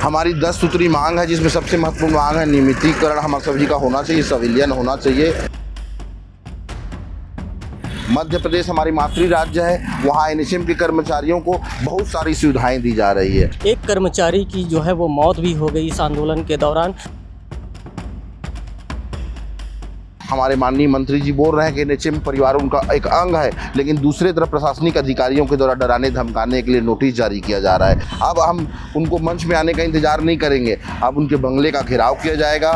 हमारी 10 सूत्री मांग है, जिसमें सबसे महत्वपूर्ण मांग है नियमितीकरण हम सभी का होना चाहिए, सिविलियन होना चाहिए। मध्य प्रदेश हमारी मातृ राज्य है, वहाँ एनएचएम के कर्मचारियों को बहुत सारी सुविधाएं दी जा रही है। एक कर्मचारी की जो है वो मौत भी हो गई इस आंदोलन के दौरान। हमारे माननीय मंत्री जी बोल रहे हैं कि एनएचएम परिवार उनका एक अंग है, लेकिन दूसरे तरफ प्रशासनिक अधिकारियों के द्वारा डराने धमकाने के लिए नोटिस जारी किया जा रहा है। अब हम उनको मंच में आने का इंतजार नहीं करेंगे, अब उनके बंगले का घेराव किया जाएगा।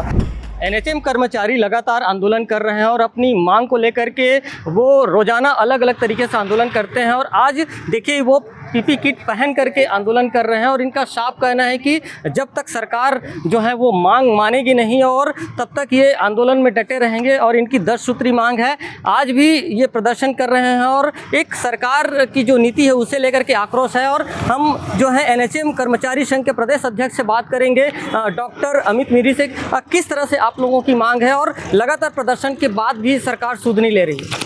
एनएचएम कर्मचारी लगातार आंदोलन कर रहे हैं और अपनी मांग को लेकर के वो रोजाना अलग अलग तरीके से आंदोलन करते हैं और आज देखिए वो पीपी किट पहन करके आंदोलन कर रहे हैं और इनका साफ कहना है कि जब तक सरकार जो है वो मांग मानेगी नहीं और तब तक ये आंदोलन में डटे रहेंगे। और इनकी 10 सूत्री मांग है, आज भी ये प्रदर्शन कर रहे हैं और एक सरकार की जो नीति है उसे लेकर के आक्रोश है। और हम जो है एनएचएम कर्मचारी संघ के प्रदेश अध्यक्ष से बात करेंगे, डॉक्टर अमित मीरी से, किस तरह से आप लोगों की मांग है और लगातार प्रदर्शन के बाद भी सरकार सुध नहीं ले रही है।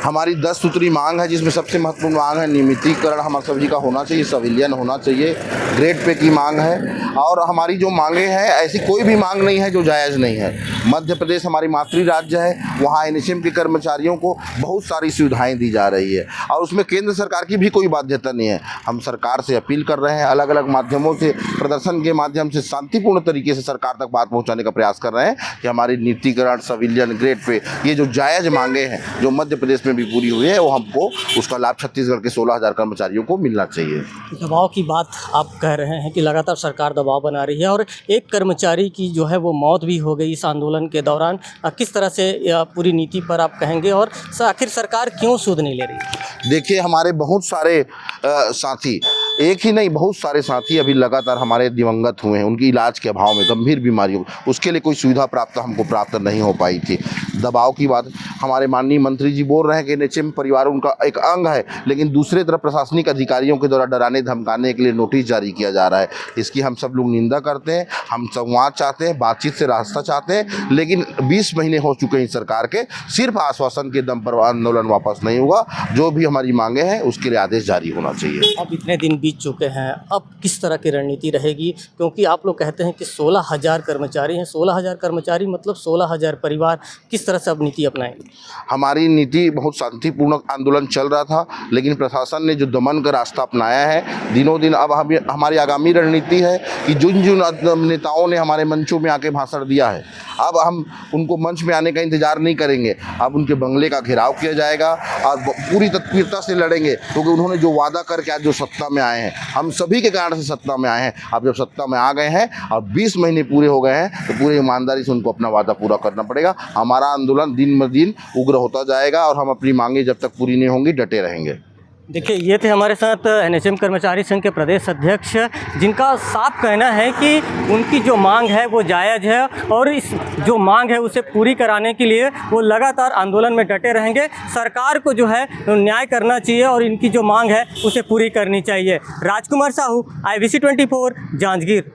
हमारी 10 सूत्री मांग है, जिसमें सबसे महत्वपूर्ण मांग है नियमितीकरण हम सभी का होना चाहिए, सिविलियन होना चाहिए। ग्रेड पे की मांग है और हमारी जो मांगे हैं ऐसी कोई भी मांग नहीं है जो जायज़ नहीं है। मध्य प्रदेश हमारी मातृ राज्य है, वहाँ एनएचएम के कर्मचारियों को बहुत सारी सुविधाएं दी जा रही है और उसमें केंद्र सरकार की भी कोई बाध्यता नहीं है। हम सरकार से अपील कर रहे हैं, अलग अलग माध्यमों से, प्रदर्शन के माध्यम से शांतिपूर्ण तरीके से सरकार तक बात पहुँचाने का प्रयास कर रहे हैं कि हमारी नियमितीकरण, सिविलियन, ग्रेड पे ये जो जायज़ मांगे हैं जो मध्य प्रदेश में भी पूरी हुई है, वो हमको उसका लाभ छत्तीसगढ़ के 16,000 कर्मचारियों को मिलना चाहिए। दबाव की बात आप कह रहे हैं कि लगातार सरकार दबाव बना रही है और एक कर्मचारी की जो है वो मौत भी हो गई इस आंदोलन के दौरान। किस तरह से पूरी नीति पर आप कहेंगे और आखिर सरकार क्यों सुध नहीं ले रही? देखिए, हमारे बहुत सारे साथी, एक ही नहीं बहुत सारे साथी अभी लगातार हमारे दिवंगत हुए हैं, उनकी इलाज के अभाव में गंभीर बीमारियों, उसके लिए कोई सुविधा हमको प्राप्त नहीं हो पाई थी। दबाव की बात, हमारे माननीय मंत्री जी बोल रहे हैं कि एनएचएम परिवार उनका एक अंग है, लेकिन दूसरे तरफ प्रशासनिक अधिकारियों के द्वारा डराने धमकाने के लिए नोटिस जारी किया जा रहा है। इसकी हम सब लोग निंदा करते हैं। हम संवाद चाहते हैं, बातचीत से रास्ता चाहते हैं, लेकिन 20 महीने हो चुके हैं सरकार के, सिर्फ आश्वासन के दम पर आंदोलन वापस नहीं होगा। जो भी हमारी मांगे हैं उसके लिए आदेश जारी होना चाहिए। अब इतने दिन बीत चुके हैं, अब किस तरह की रणनीति रहेगी? क्योंकि आप लोग कहते हैं कि 16,000 कर्मचारी हैं, 16,000 कर्मचारी मतलब 16,000 परिवार, किस तरह से अब नीति अपनाएंगे? हमारी नीति बहुत शांतिपूर्ण आंदोलन चल रहा था, लेकिन प्रशासन ने जो दमन का रास्ता अपनाया है दिनों दिन, अब हमारी आगामी रणनीति है कि जिन नेताओं ने हमारे मंचों में आके भाषण दिया है, अब हम उनको मंच में आने का इंतजार नहीं करेंगे, अब उनके बंगले का घेराव किया जाएगा और पूरी तत्परता से लड़ेंगे, क्योंकि उन्होंने जो वादा करके आज जो सत्ता में आए हैं, हम सभी के कारण से सत्ता में आए हैं। अब जब सत्ता में आ गए हैं और 20 महीने पूरे हो गए हैं, तो पूरी ईमानदारी से उनको अपना वादा पूरा करना पड़ेगा। हमारा आंदोलन दिन ब दिन उग्र होता जाएगा और हम अपनी मांगे जब तक पूरी नहीं होंगी डटे रहेंगे। देखिए, ये थे हमारे साथ एनएचएम कर्मचारी संघ के प्रदेश अध्यक्ष, जिनका साफ कहना है कि उनकी जो मांग है वो जायज़ है और इस जो मांग है उसे पूरी कराने के लिए वो लगातार आंदोलन में डटे रहेंगे। सरकार को जो है न्याय करना चाहिए और इनकी जो मांग है उसे पूरी करनी चाहिए। राजकुमार साहू, IBC 24, जांजगीर।